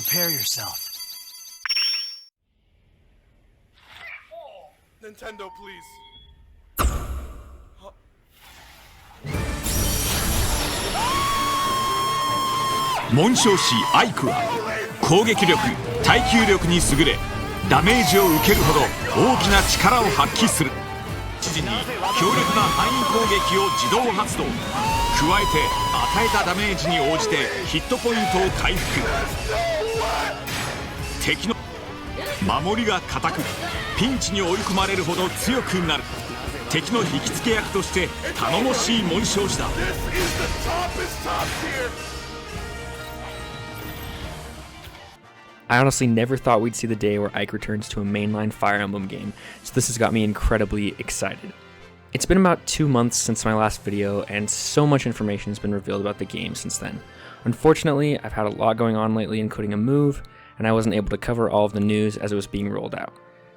Prepare yourself. Nintendo, please. 紋章師アイクは攻撃力、耐久力に優れ、ダメージを受けるほど大きな力を発揮する。知事に強力な範囲攻撃を自動発動。加えて与えたダメージに応じてヒットポイントを回復。敵の守りが固く、ピンチに追い込まれるほど強くなる。敵の引きつけ役として頼もしい紋章師だ。I honestly never thought we'd see the day where Ike returns to a mainline Fire Emblem game, so this has got me incredibly excited. It's been about 2 months since my last video, and so much information has been revealed about the game since then. Unfortunately, I've had a lot going on lately, including a move, and I wasn't able to cover all of the news as it was being rolled out.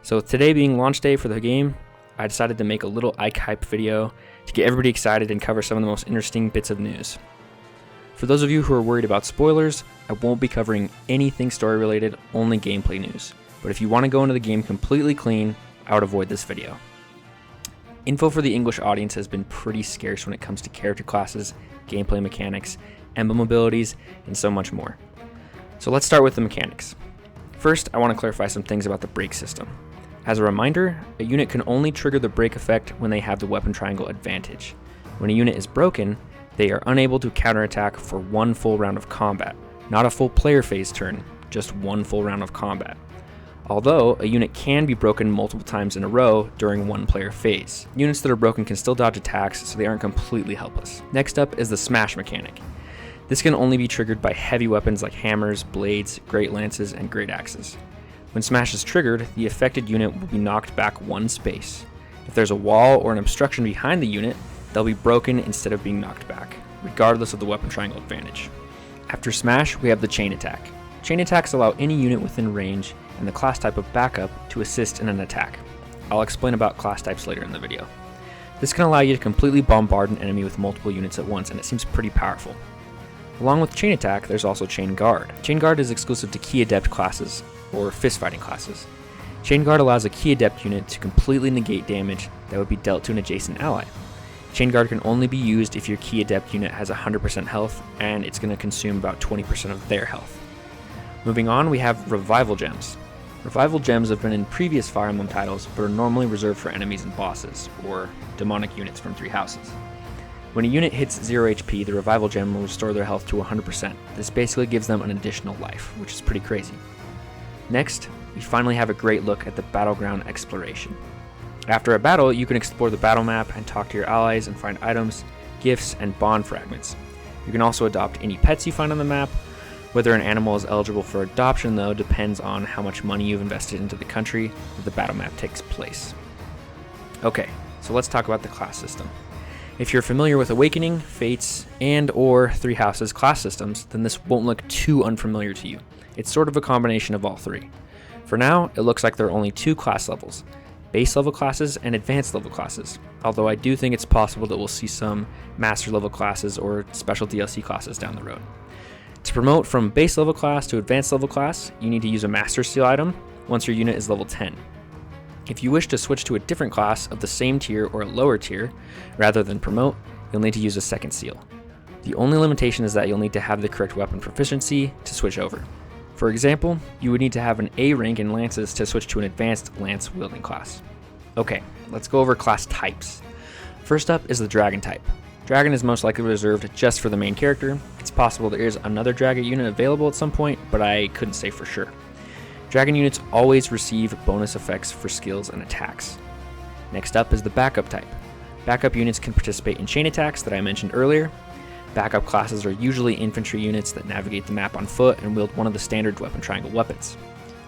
So with today being launch day for the game, I decided to make a little Ike hype video to get everybody excited and cover some of the most interesting bits of news. For those of you who are worried about spoilers, I won't be covering anything story related, only gameplay news. But if you want to go into the game completely clean, I would avoid this video. Info for the English audience has been pretty scarce when it comes to character classes, gameplay mechanics, emblem abilities, and so much more. So let's start with the mechanics. First, I want to clarify some things about the break system. As a reminder, a unit can only trigger the break effect when they have the weapon triangle advantage. When a unit is broken, they are unable to counterattack for one full round of combat, not a full player phase turn, just one full round of combat. Although, a unit can be broken multiple times in a row during one player phase. Units that are broken can still dodge attacks, so they aren't completely helpless. Next up is the smash mechanic. This can only be triggered by heavy weapons like hammers, blades, great lances, and great axes. When smash is triggered, the affected unit will be knocked back one space. If there's a wall or an obstruction behind the unit, they'll be broken instead of being knocked back, regardless of the weapon triangle advantage. After smash, we have the chain attack. Chain attacks allow any unit within range and the class type of backup to assist in an attack. I'll explain about class types later in the video. This can allow you to completely bombard an enemy with multiple units at once, and it seems pretty powerful. Along with chain attack, there's also chain guard. Chain guard is exclusive to key adept classes, or fist fighting classes. Chain guard allows a key adept unit to completely negate damage that would be dealt to an adjacent ally. Chain guard can only be used if your key adept unit has 100% health, and it's going to consume about 20% of their health. Moving on, we have revival gems. Revival gems have been in previous Fire Emblem titles, but are normally reserved for enemies and bosses, or demonic units from 3 houses. When a unit hits 0 HP, the revival gem will restore their health to 100%. This basically gives them an additional life, which is pretty crazy. Next, we finally have a great look at the Battleground Exploration. After a battle, you can explore the battle map and talk to your allies and find items, gifts, and bond fragments. You can also adopt any pets you find on the map. Whether an animal is eligible for adoption, though, depends on how much money you've invested into the country that the battle map takes place. Okay, so let's talk about the class system. If you're familiar with Awakening, Fates, and or 3 Houses class systems, then this won't look too unfamiliar to you. It's sort of a combination of all 3. For now, it looks like there are only 2 class levels: base level classes and advanced level classes, although I do think it's possible that we'll see some master level classes or special DLC classes down the road. To promote from base level class to advanced level class, you need to use a master seal item once your unit is level 10. If you wish to switch to a different class of the same tier or a lower tier, rather than promote, you'll need to use a second seal. The only limitation is that you'll need to have the correct weapon proficiency to switch over. For example, you would need to have an A rank in lances to switch to an advanced lance wielding class. Okay, let's go over class types. First up is the dragon type. Dragon is most likely reserved just for the main character. It's possible there is another dragon unit available at some point, but I couldn't say for sure. Dragon units always receive bonus effects for skills and attacks. Next up is the backup type. Backup units can participate in chain attacks that I mentioned earlier. Backup classes are usually infantry units that navigate the map on foot and wield one of the standard weapon triangle weapons.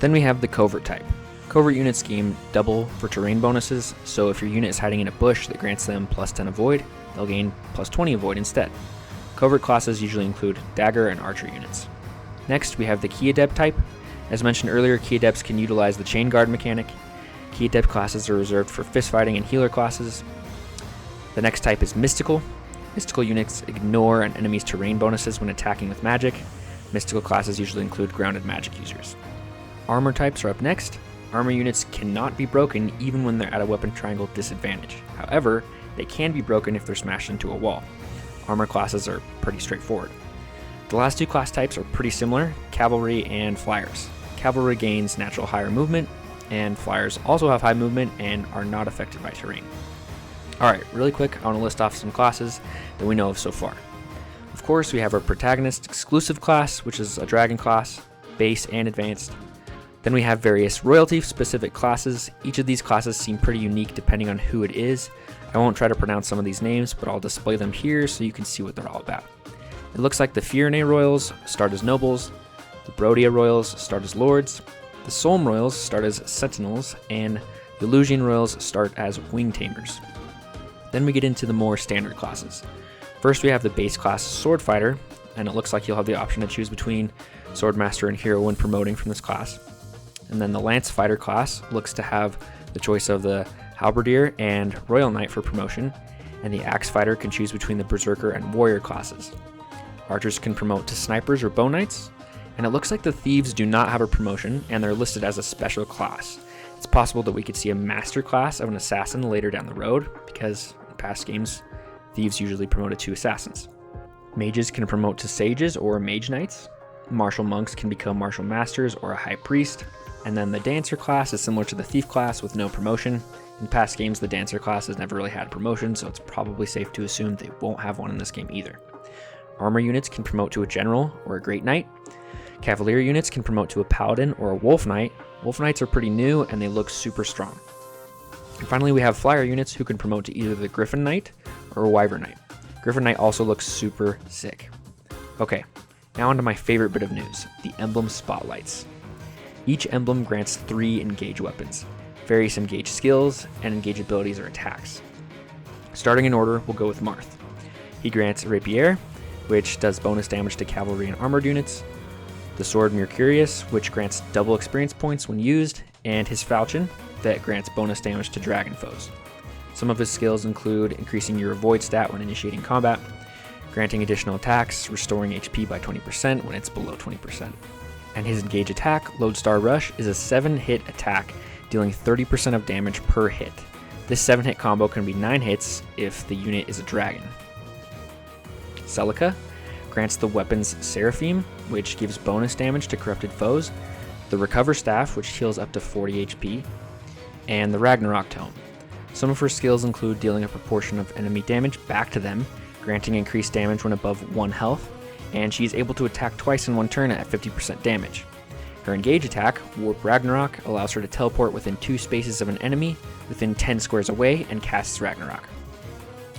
Then we have the covert type. Covert units gain double for terrain bonuses, so if your unit is hiding in a bush that grants them plus 10 avoid, they'll gain plus 20 avoid instead. Covert classes usually include dagger and archer units. Next, we have the key adept type. As mentioned earlier, key adepts can utilize the chain guard mechanic. Key adept classes are reserved for fist fighting and healer classes. The next type is mystical. Mystical units ignore an enemy's terrain bonuses when attacking with magic. Mystical classes usually include grounded magic users. Armor types are up next. Armor units cannot be broken even when they're at a weapon triangle disadvantage. However, they can be broken if they're smashed into a wall. Armor classes are pretty straightforward. The last two class types are pretty similar, cavalry and flyers. Cavalry gains natural higher movement, and flyers also have high movement and are not affected by terrain. Alright, really quick, I want to list off some classes that we know of so far. Of course, we have our protagonist exclusive class, which is a dragon class, base and advanced. Then we have various royalty-specific classes. Each of these classes seem pretty unique depending on who it is. I won't try to pronounce some of these names, but I'll display them here so you can see what they're all about. It looks like the Fiorne Royals start as nobles, the Brodia Royals start as lords, the Solm Royals start as sentinels, and the Illusion Royals start as wing tamers. Then we get into the more standard classes. First, we have the base class Sword Fighter, and it looks like you'll have the option to choose between Swordmaster and Hero when promoting from this class. And then the Lance Fighter class looks to have the choice of the Halberdier and Royal Knight for promotion, and the Axe Fighter can choose between the Berserker and Warrior classes. Archers can promote to Snipers or Bow Knights, and it looks like the Thieves do not have a promotion, and they're listed as a special class. It's possible that we could see a Master class of an Assassin later down the road, because in past games, Thieves usually promoted to Assassins. Mages can promote to Sages or Mage Knights. Martial Monks can become Martial Masters or a High Priest. And then the Dancer class is similar to the Thief class with no promotion. In past games, the Dancer class has never really had a promotion, so it's probably safe to assume they won't have one in this game either. Armor units can promote to a General or a Great Knight. Cavalier units can promote to a Paladin or a Wolf Knight. Wolf Knights are pretty new and they look super strong. And finally, we have Flyer units who can promote to either the Griffin Knight or a Wyvern Knight. Griffin Knight also looks super sick. Okay, now onto my favorite bit of news, the Emblem Spotlights. Each emblem grants 3 engage weapons, various engage skills, and engage abilities or attacks. Starting in order, we'll go with Marth. He grants Rapier, which does bonus damage to cavalry and armored units, the Sword Mercurius, which grants double experience points when used, and his Falchion, that grants bonus damage to dragon foes. Some of his skills include increasing your avoid stat when initiating combat, granting additional attacks, restoring HP by 20% when it's below 20%. And his engage attack, Lodestar Rush, is a 7-hit attack, dealing 30% of damage per hit. This 7-hit combo can be 9 hits if the unit is a dragon. Celica grants the weapons Seraphim, which gives bonus damage to corrupted foes, the Recover Staff, which heals up to 40 HP, and the Ragnarok Tome. Some of her skills include dealing a proportion of enemy damage back to them, granting increased damage when above 1 health, and she is able to attack twice in one turn at 50% damage. Her engage attack, Warp Ragnarok, allows her to teleport within 2 spaces of an enemy within 10 squares away and casts Ragnarok.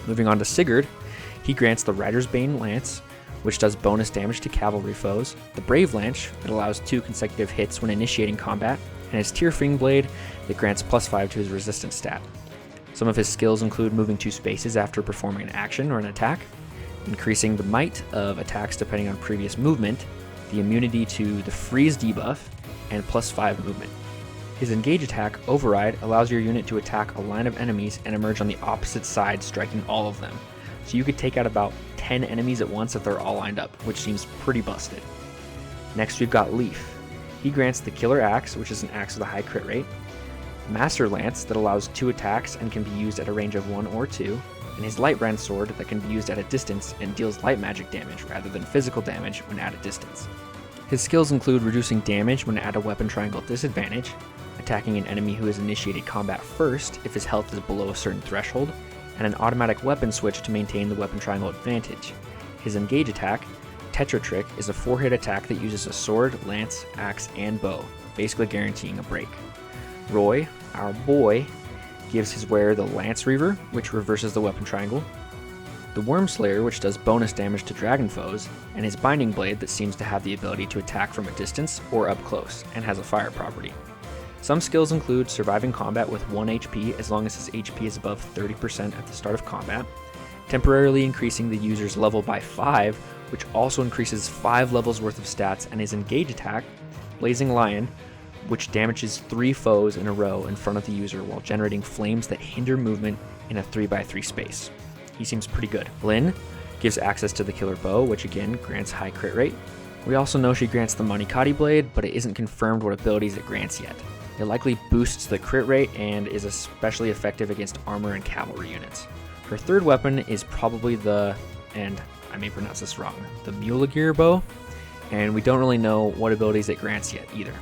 Moving on to Sigurd, he grants the Rider's Bane Lance, which does bonus damage to cavalry foes, the Brave Lance, that allows 2 consecutive hits when initiating combat, and his Tearfing Blade, that grants +5 to his resistance stat. Some of his skills include moving 2 spaces after performing an action or an attack, increasing the might of attacks depending on previous movement, the immunity to the freeze debuff, and +5 movement. His engage attack, Override, allows your unit to attack a line of enemies and emerge on the opposite side, striking all of them. So you could take out about 10 enemies at once if they're all lined up, which seems pretty busted. Next we've got Leaf. He grants the Killer Axe, which is an axe with a high crit rate, Master Lance, that allows 2 attacks and can be used at a range of 1 or 2, and his Lightbrand Sword, that can be used at a distance and deals light magic damage rather than physical damage when at a distance. His skills include reducing damage when at a weapon triangle disadvantage, attacking an enemy who has initiated combat first if his health is below a certain threshold, and an automatic weapon switch to maintain the weapon triangle advantage. His engage attack, Tetra Trick, is a 4-hit attack that uses a sword, lance, axe, and bow, basically guaranteeing a break. Roy, our boy, gives his wearer the Lance Reaver, which reverses the weapon triangle, the Worm Slayer, which does bonus damage to dragon foes, and his Binding Blade that seems to have the ability to attack from a distance or up close, and has a fire property. Some skills include surviving combat with 1 HP as long as his HP is above 30% at the start of combat, temporarily increasing the user's level by 5, which also increases 5 levels worth of stats, and his engage attack, Blazing Lion, which damages 3 foes in a row in front of the user while generating flames that hinder movement in a 3x3 space. He seems pretty good. Lyn gives access to the Killer Bow, which again grants high crit rate. We also know she grants the Monikati Blade, but it isn't confirmed what abilities it grants yet. It likely boosts the crit rate and is especially effective against armor and cavalry units. Her third weapon is probably the, and I may pronounce this wrong, the Mulegir bow, and we don't really know what abilities it grants yet either.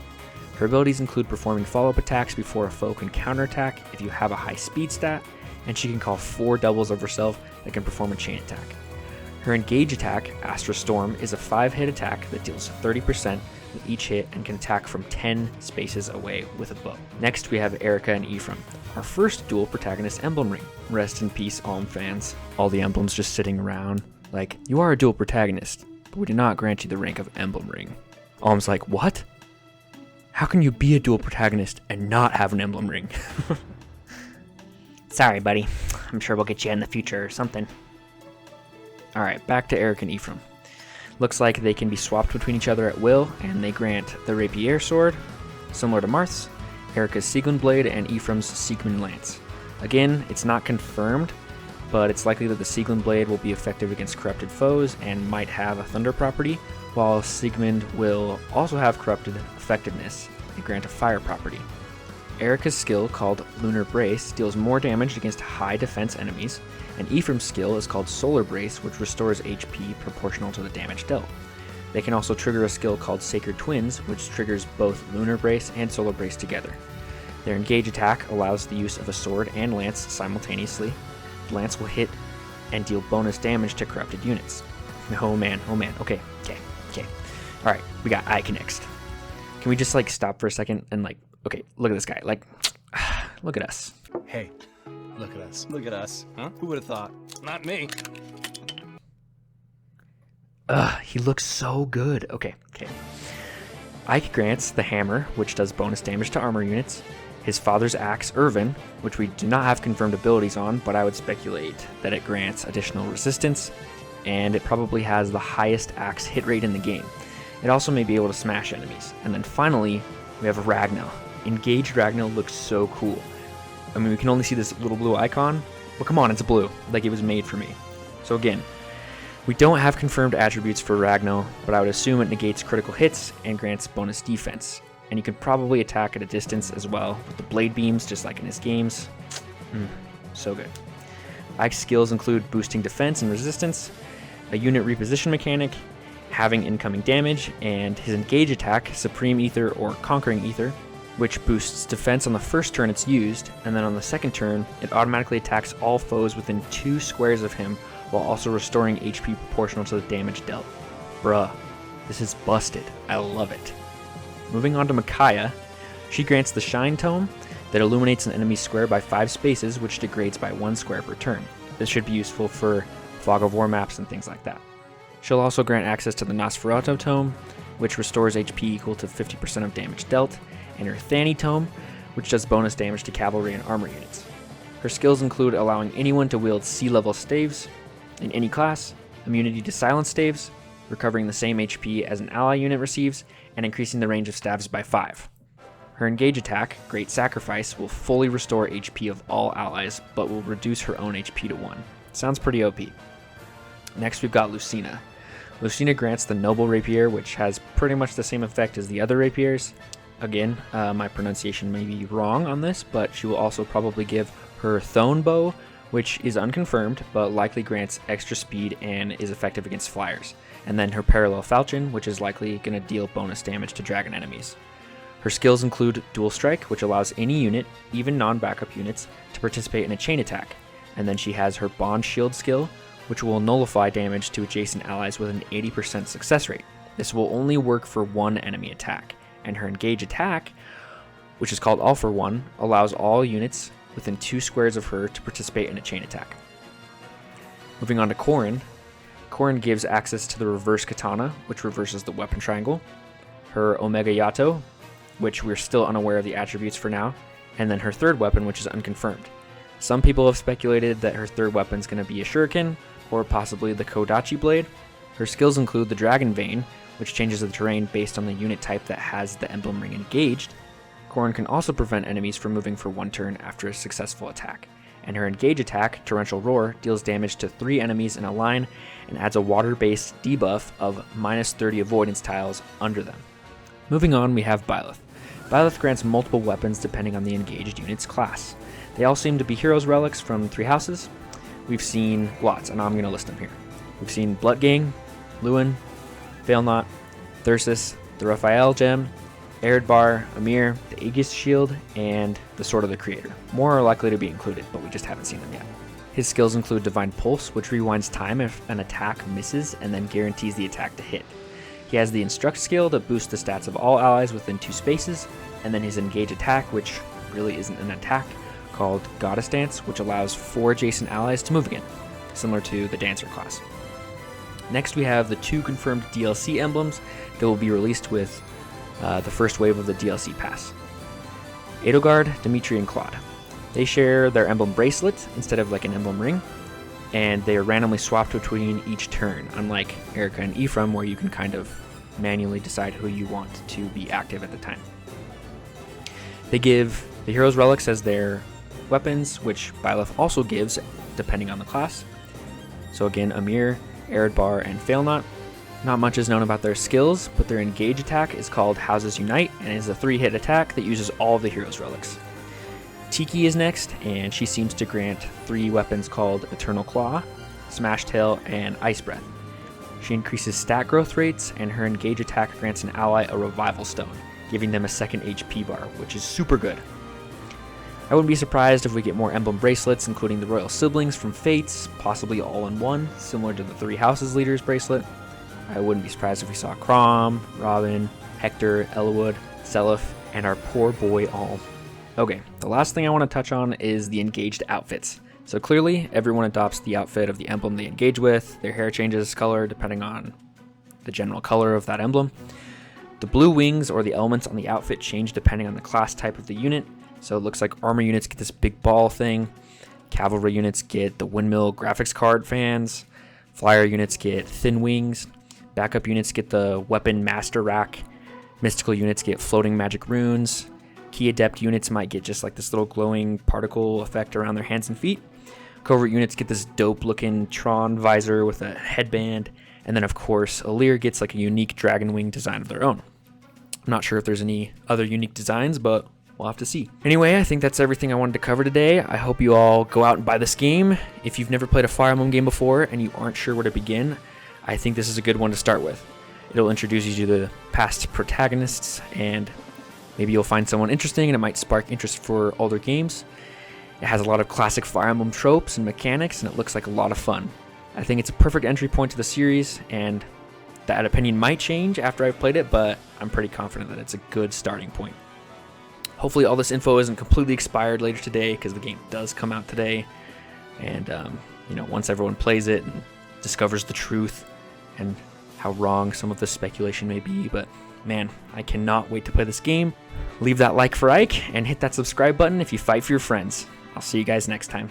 Her abilities include performing follow-up attacks before a foe can counterattack if you have a high speed stat, and she can call 4 doubles of herself that can perform a chain attack. Her engage attack, Astra Storm, is a 5-hit attack that deals 30% with each hit and can attack from 10 spaces away with a bow. Next we have Erica and Ephraim, our first dual protagonist emblem ring. Rest in peace, Alm fans. All the emblems just sitting around, like, you are a dual protagonist, but we do not grant you the rank of emblem ring. Alm's like, what? How can you be a dual protagonist and not have an emblem ring? Sorry, buddy. I'm sure we'll get you in the future or something. Alright, back to Eric and Ephraim. Looks like they can be swapped between each other at will, and they grant the Rapier Sword, similar to Marth's, Erica's Sieglund Blade, and Ephraim's Siegmund Lance. Again, it's not confirmed, but it's likely that the Sieglund Blade will be effective against corrupted foes and might have a Thunder property, while Siegmund will also have corrupted effectiveness and grant a Fire property. Erica's skill, called Lunar Brace, deals more damage against high defense enemies, and Ephraim's skill is called Solar Brace, which restores HP proportional to the damage dealt. They can also trigger a skill called Sacred Twins, which triggers both Lunar Brace and Solar Brace together. Their engage attack allows the use of a sword and lance simultaneously. The lance will hit and deal bonus damage to corrupted units. Oh man, okay. Alright, we got IKE next. Can we just stop for a second and okay, look at this guy, look at us. Hey, look at us. Look at us. Huh? Who would have thought? Not me. He looks so good. Okay. IKE grants the hammer, which does bonus damage to armor units, his father's axe, Irvin, which we do not have confirmed abilities on, but I would speculate that it grants additional resistance, and it probably has the highest axe hit rate in the game. It also may be able to smash enemies. And then finally, we have Ragnar. Engaged Ragnar looks so cool. I mean, we can only see this little blue icon, but come on, it's blue, like it was made for me. So again, we don't have confirmed attributes for Ragnar, but I would assume it negates critical hits and grants bonus defense. And you can probably attack at a distance as well with the blade beams, just like in his games. So good. IKE's skills include boosting defense and resistance, a unit reposition mechanic, having incoming damage, and his engage attack, Supreme Ether or Conquering Ether, which boosts defense on the first turn it's used, and then on the second turn, it automatically attacks all foes within 2 squares of him, while also restoring HP proportional to the damage dealt. Bruh, this is busted. I love it. Moving on to Micaiah, she grants the Shine Tome that illuminates an enemy's square by 5 spaces, which degrades by 1 square per turn. This should be useful for Fog of War maps and things like that. She'll also grant access to the Nosferatu Tome, which restores HP equal to 50% of damage dealt, and her Thani Tome, which does bonus damage to cavalry and armor units. Her skills include allowing anyone to wield sea-level staves in any class, immunity to silence staves, recovering the same HP as an ally unit receives, and increasing the range of staves by 5. Her engage attack, Great Sacrifice, will fully restore HP of all allies, but will reduce her own HP to 1. Sounds pretty OP. Next we've got Lucina. Lucina grants the Noble Rapier, which has pretty much the same effect as the other rapiers. Again, my pronunciation may be wrong on this, but she will also probably give her Thone Bow, which is unconfirmed, but likely grants extra speed and is effective against flyers. And then her Parallel Falchion, which is likely going to deal bonus damage to dragon enemies. Her skills include Dual Strike, which allows any unit, even non-backup units, to participate in a chain attack. And then she has her Bond Shield skill, which will nullify damage to adjacent allies with an 80% success rate. This will only work for one enemy attack. And her engage attack, which is called All for One, allows all units within 2 squares of her to participate in a chain attack. Moving on to Corrin. Corrin gives access to the Reverse Katana, which reverses the weapon triangle, her Omega Yato, which we're still unaware of the attributes for now, and then her third weapon, which is unconfirmed. Some people have speculated that her third weapon is going to be a shuriken, or possibly the Kodachi Blade. Her skills include the Dragon Vein, which changes the terrain based on the unit type that has the emblem ring engaged. Corrin can also prevent enemies from moving for 1 turn after a successful attack, and her engage attack, Torrential Roar, deals damage to 3 enemies in a line and adds a water-based debuff of minus 30 avoidance tiles under them. Moving on, we have Byleth. Byleth grants multiple weapons depending on the engaged unit's class. They all seem to be heroes relics from 3 houses. We've seen lots, and I'm going to list them here. We've seen Bloodgang, Lewin, Failnaught, Thyrsus, the Raphael Gem, Eredbar, Amir, the Aegis Shield, and the Sword of the Creator. More are likely to be included, but we just haven't seen them yet. His skills include Divine Pulse, which rewinds time if an attack misses and then guarantees the attack to hit. He has the Instruct skill that boosts the stats of all allies within 2 spaces, and then his Engage attack, which really isn't an attack, called Goddess Dance, which allows 4 adjacent allies to move again, similar to the Dancer class. Next we have the 2 confirmed DLC emblems that will be released with the first wave of the DLC pass. Edelgard, Dimitri, and Claude. They share their emblem bracelet instead of like an emblem ring, and they are randomly swapped between each turn, unlike Erica and Ephraim, where you can kind of manually decide who you want to be active at the time. They give the heroes relics as their weapons, which Byleth also gives depending on the class. So again, Amir, Eredbar, and Failnaught. Not much is known about their skills, but their engage attack is called Houses Unite and is a 3-hit attack that uses all of the heroes relics. Tiki is next, and she seems to grant 3 weapons called Eternal Claw, Smash Tail, and Ice Breath. She increases stat growth rates, and her engage attack grants an ally a Revival Stone, giving them a 2nd HP bar, which is super good. I wouldn't be surprised if we get more emblem bracelets, including the Royal Siblings from Fates, possibly all in one, similar to the 3 Houses Leaders bracelet. I wouldn't be surprised if we saw Crom, Robin, Hector, Ellawood, Seliph, and our poor boy Alm. Okay, the last thing I want to touch on is the engaged outfits. So clearly, everyone adopts the outfit of the emblem they engage with. Their hair changes color depending on the general color of that emblem. The blue wings or the elements on the outfit change depending on the class type of the unit. So it looks like armor units get this big ball thing. Cavalry units get the windmill graphics card fans. Flyer units get thin wings. Backup units get the weapon master rack. Mystical units get floating magic runes. Key adept units might get just like this little glowing particle effect around their hands and feet. Covert units get this dope looking Tron visor with a headband. And then of course, Alear gets like a unique dragon wing design of their own. I'm not sure if there's any other unique designs, but we'll have to see. Anyway, I think that's everything I wanted to cover today. I hope you all go out and buy this game. If you've never played a Fire Emblem game before and you aren't sure where to begin, I think this is a good one to start with. It'll introduce you to the past protagonists, and maybe you'll find someone interesting and it might spark interest for older games. It has a lot of classic Fire Emblem tropes and mechanics, and it looks like a lot of fun. I think it's a perfect entry point to the series, and that opinion might change after I've played it, but I'm pretty confident that it's a good starting point. Hopefully all this info isn't completely expired later today, because the game does come out today, and once everyone plays it and discovers the truth and how wrong some of the speculation may be. But man, I cannot wait to play this game. Leave that like for Ike and hit that subscribe button if you fight for your friends. I'll see you guys next time.